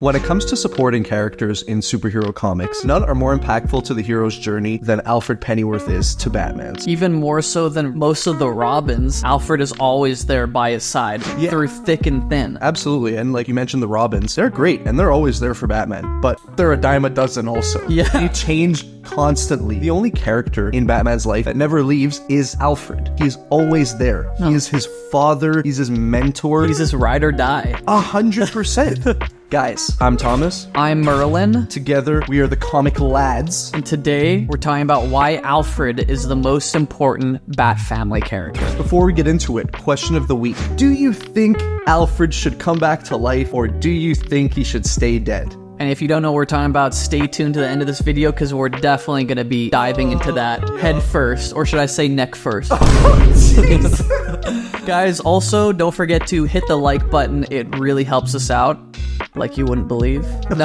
When it comes to supporting characters in superhero comics, none are more impactful to the hero's journey than Alfred Pennyworth is to Batman's. Even more so than most of the Robins, Alfred is always there by his side, through thick and thin. Absolutely, and like you mentioned the Robins, they're great, and they're always there for Batman, but they're a dime a dozen also. Yeah. They change constantly. The only character in Batman's life that never leaves is Alfred. He's always there. He is his father, he's his mentor. He's his ride or die. 100%. Guys, I'm Thomas. I'm Merlin. Together, we are the Comic Lads. And today, we're talking about why Alfred is the most important Bat Family character. Before we get into it, question of the week. Do you think Alfred should come back to life, or do you think he should stay dead? And if you don't know what we're talking about, stay tuned to the end of this video, because we're definitely going to be diving into that head first, or should I say neck first. Guys, also, don't forget to hit the like button. It really helps us out. Like you wouldn't believe. No.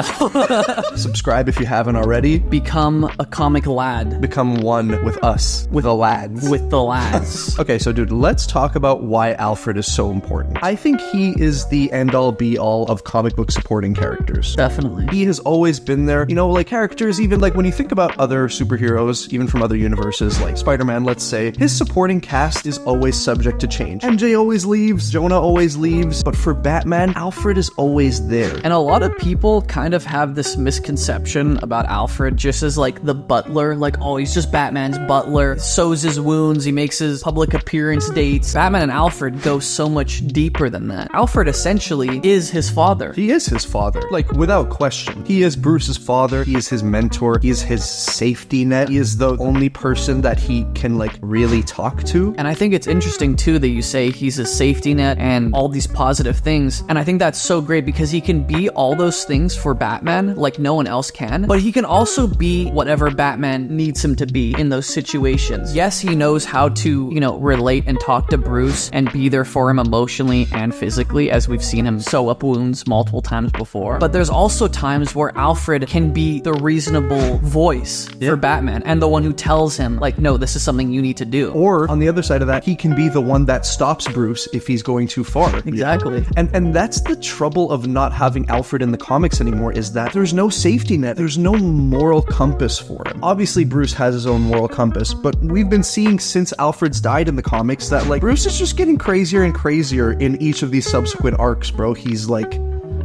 Subscribe if you haven't already. Become a comic lad. Become one with us. With the lads. With the lads. Okay, so dude, let's talk about why Alfred is so important. I think he is the end-all be-all of comic book supporting characters. Definitely. He has always been there. You know, like characters, even like when you think about other superheroes, even from other universes, like Spider-Man, let's say, his supporting cast is always subject to change. MJ always leaves, Jonah always leaves, but for Batman, Alfred is always there. And a lot of people kind of have this misconception about Alfred just as like the butler, like, oh, he's just Batman's butler, sews his wounds, he makes his public appearance dates. Batman and Alfred go so much deeper than that. Alfred essentially is his father. He is his father, like without question. He is Bruce's father, he is his mentor, he is his safety net, he is the only person that he can like really talk to. And I think it's interesting too that you say he's a safety net and all these positive things, and I think that's so great because he can be all those things for Batman like no one else can, but he can also be whatever Batman needs him to be in those situations. Yes, he knows how to, you know, relate and talk to Bruce and be there for him emotionally and physically, as we've seen him sew up wounds multiple times before, but there's also times where Alfred can be the reasonable voice for Batman and the one who tells him like, no, this is something you need to do. Or on the other side of that, he can be the one that stops Bruce if he's going too far. Exactly. And that's the trouble of not having Alfred in the comics anymore, is that there's no safety net, there's no moral compass for him. Obviously Bruce has his own moral compass, but we've been seeing since Alfred's died in the comics that like Bruce is just getting crazier and crazier in each of these subsequent arcs, bro. He's like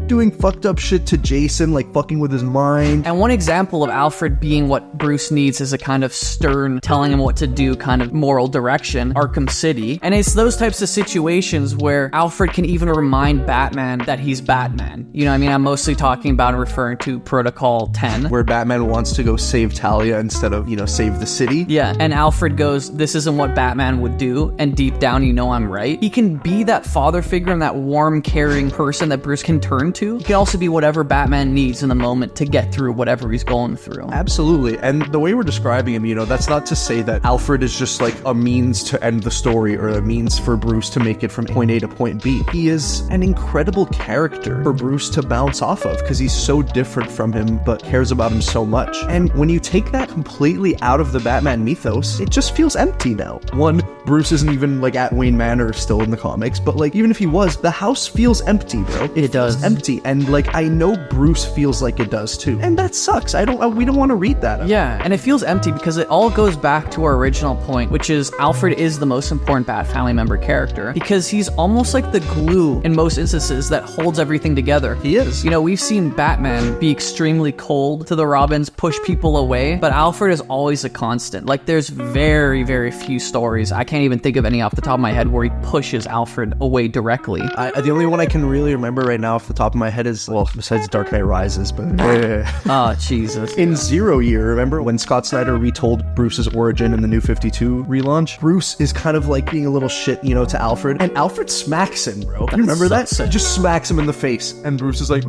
doing fucked up shit to Jason, like fucking with his mind. And one example of Alfred being what Bruce needs is a kind of stern, telling him what to do kind of moral direction, Arkham City. And it's those types of situations where Alfred can even remind Batman that he's Batman. You know what I mean? I'm mostly talking about and referring to Protocol 10. Where Batman wants to go save Talia instead of, you know, save the city. Yeah, and Alfred goes, this isn't what Batman would do, and deep down you know I'm right. He can be that father figure and that warm, caring person that Bruce can turn to. He can also be whatever Batman needs in the moment to get through whatever he's going through. Absolutely. And the way we're describing him, you know, that's not to say that Alfred is just like a means to end the story or a means for Bruce to make it from point A to point B. He is an incredible character for Bruce to bounce off of because he's so different from him but cares about him so much. And when you take that completely out of the Batman mythos, it just feels empty now. One, Bruce isn't even like at Wayne Manor still in the comics, but like even if he was, the house feels empty, bro. It does. Feels empty. And like I know Bruce feels like it does too, and that sucks. We don't want to read that. Yeah, and it feels empty because it all goes back to our original point, which is Alfred is the most important Bat Family member character because he's almost like the glue in most instances that holds everything together. He is. You know, we've seen Batman be extremely cold to the Robins, push people away, but Alfred is always a constant. Like there's very, very few stories, I can't even think of any off the top of my head, where he pushes Alfred away directly. The only one I can really remember right now off the top of my head is, well, besides Dark Knight Rises, but oh Jesus. In Zero Year, remember when Scott Snyder retold Bruce's origin in the New 52 relaunch? Bruce is kind of like being a little shit, you know, to Alfred, and Alfred smacks him, bro. You remember that? He just smacks him in the face, and Bruce is like,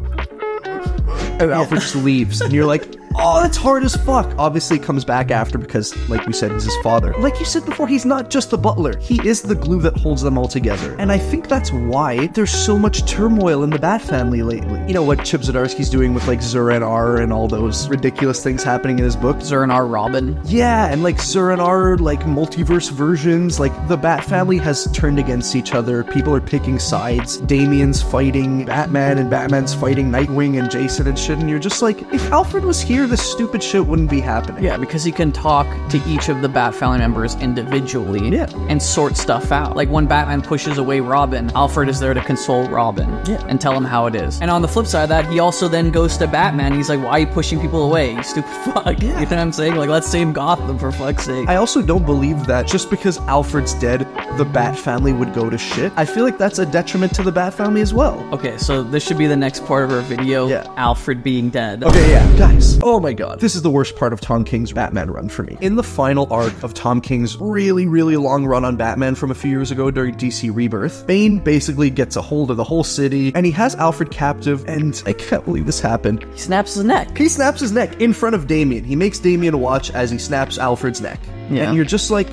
and Alfred just leaves, and you're like, oh, that's hard as fuck. Obviously comes back after because, like we said, he's his father. Like you said before, he's not just the butler. He is the glue that holds them all together. And I think that's why there's so much turmoil in the Bat family lately. You know what Chip Zdarsky's doing with like Zur-En-Arrh and all those ridiculous things happening in his book? Zur-En-Arrh Robin. Yeah, and like Zur-En-Arrh, like multiverse versions, like the Bat family has turned against each other. People are picking sides. Damian's fighting Batman and Batman's fighting Nightwing and Jason and shit, and you're just like, if Alfred was here, this stupid shit wouldn't be happening. Yeah, because he can talk to each of the Bat family members individually and sort stuff out. Like when Batman pushes away Robin, Alfred is there to console Robin and tell him how it is. And on the flip side of that, he also then goes to Batman. He's like, why are you pushing people away, you stupid fuck? You know what I'm saying? Like, let's save Gotham for fuck's sake. I also don't believe that just because Alfred's dead, the Bat family would go to shit. I feel like that's a detriment to the Bat family as well. Okay, so this should be the next part of our video. Yeah. Alfred being dead. Okay, yeah. Guys, oh my god. This is the worst part of Tom King's Batman run for me. In the final arc of Tom King's really, really long run on Batman from a few years ago during DC Rebirth, Bane basically gets a hold of the whole city, and he has Alfred captive, and I can't believe this happened. He snaps his neck. He snaps his neck in front of Damian. He makes Damian watch as he snaps Alfred's neck. Yeah. And you're just like...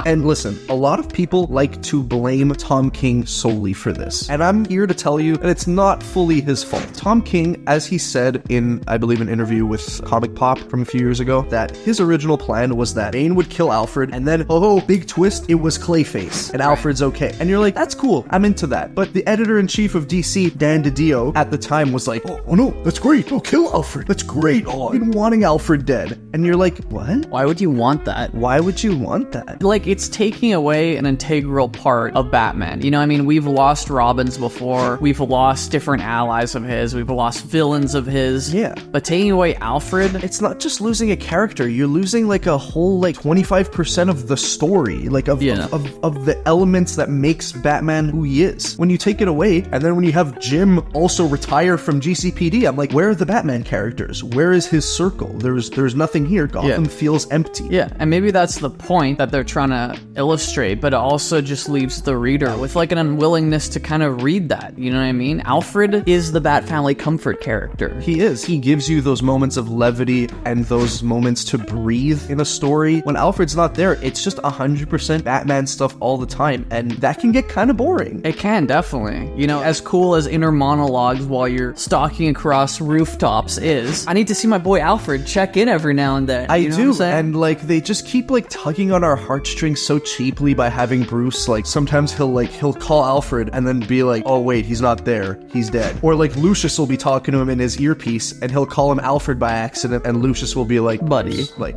And listen, a lot of people like to blame Tom King solely for this. And I'm here to tell you that it's not fully his fault. Tom King, as he said in, I believe, an interview with Comic Pop from a few years ago, that his original plan was that Bane would kill Alfred, and then, oh, big twist, it was Clayface, and Alfred's okay. And you're like, that's cool, I'm into that. But the editor-in-chief of DC, Dan DiDio, at the time was like, oh no, that's great, oh, kill Alfred, that's great, oh, I've been wanting Alfred dead. And you're like, what? Why would you want that? Why would you want that? Like, it's taking away an integral part of Batman. You know what I mean? We've lost Robins before. We've lost different allies of his. We've lost villains of his. Yeah. But taking away Alfred... It's not just losing a character. You're losing like a whole like 25% of the story. Like of the elements that makes Batman who he is. When you take it away, and then when you have Jim also retire from GCPD, I'm like, where are the Batman characters? Where is his circle? There's nothing here. Gotham feels empty. Yeah, and maybe that's the point that they're trying to illustrate, but it also just leaves the reader with like an unwillingness to kind of read that, you know what I mean? Alfred is the Bat family comfort character. He is. He gives you those moments of levity and those moments to breathe in a story. When Alfred's not there, it's just 100% Batman stuff all the time, and that can get kind of boring. It can, definitely. You know, as cool as inner monologues while you're stalking across rooftops is, I need to see my boy Alfred check in every now and then. I do, and like they just keep like tugging on our heartstrings so cheaply by having Bruce, like sometimes he'll call Alfred and then be like, oh wait, he's not there, he's dead. Or like Lucius will be talking to him in his earpiece and he'll call him Alfred by accident, and Lucius will be like, buddy, like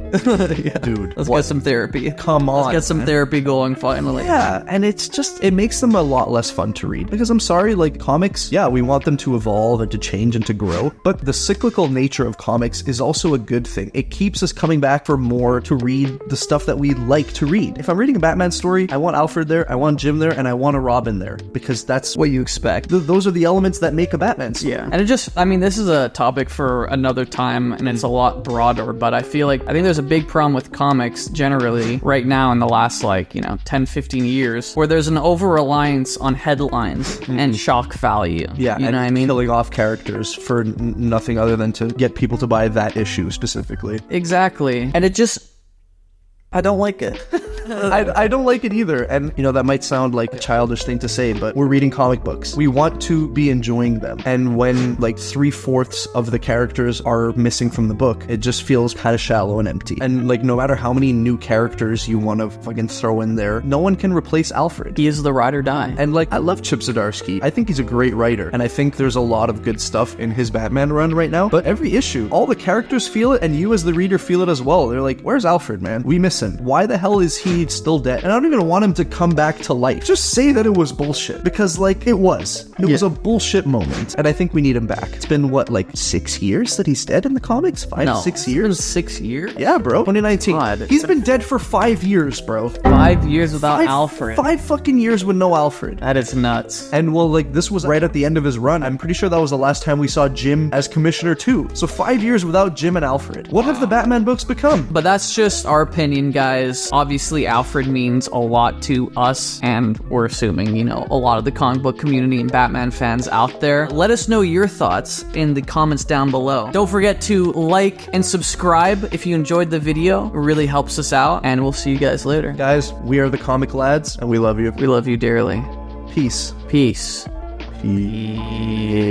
dude, let's get some therapy. Come on, let's get some therapy going finally. Yeah, and it's just, it makes them a lot less fun to read, because I'm sorry, like comics, yeah, we want them to evolve and to change and to grow, but the cyclical nature of comics is also a good thing. It keeps us coming back for more, to read the stuff that we like to read. If I'm reading a Batman story, I want Alfred there, I want Jim there, and I want a Robin there, because that's what you expect. Those are the elements that make a Batman story. Yeah, and it just, I mean, this is a topic for another time, and it's a lot broader, but I think there's a big problem with comics generally right now in the last, 10, 15 years, where there's an over-reliance on headlines and shock value. Yeah, you know what I mean? Killing off characters for nothing other than to get people to buy that issue specifically. Exactly. And it just, I don't like it. I don't like it either, and that might sound like a childish thing to say, but we're reading comic books. We want to be enjoying them, and when 3/4 of the characters are missing from the book, it just feels kind of shallow and empty. And no matter how many new characters you want to fucking throw in there, no one can replace Alfred. He is the ride or die. And I love Chip Zdarsky. I think he's a great writer, and I think there's a lot of good stuff in his Batman run right now, but every issue, all the characters feel it, and you as the reader feel it as well. They're like, where's Alfred, man? We miss him. Why the hell is he still dead? And I don't even want him to come back to life. Just say that it was bullshit, because it was. It was a bullshit moment, and I think we need him back. It's been 6 years that he's dead in the comics? 6 years? It's been 6 years? Yeah, bro. 2019. God. He's been dead for 5 years, bro. 5 years without Alfred. 5 fucking years with no Alfred. That is nuts. And this was right at the end of his run. I'm pretty sure that was the last time we saw Jim as Commissioner too. So 5 years without Jim and Alfred. What have the Batman books become? But that's just our opinion, guys. Obviously, Alfred means a lot to us, and we're assuming, you know, a lot of the comic book community and Batman fans out there. Let us know your thoughts in the comments down below. Don't forget to like and subscribe if you enjoyed the video. It really helps us out, and we'll see you guys later. Guys, we are the Comic Lads, and we love you. We love you dearly. Peace. Peace. Peace.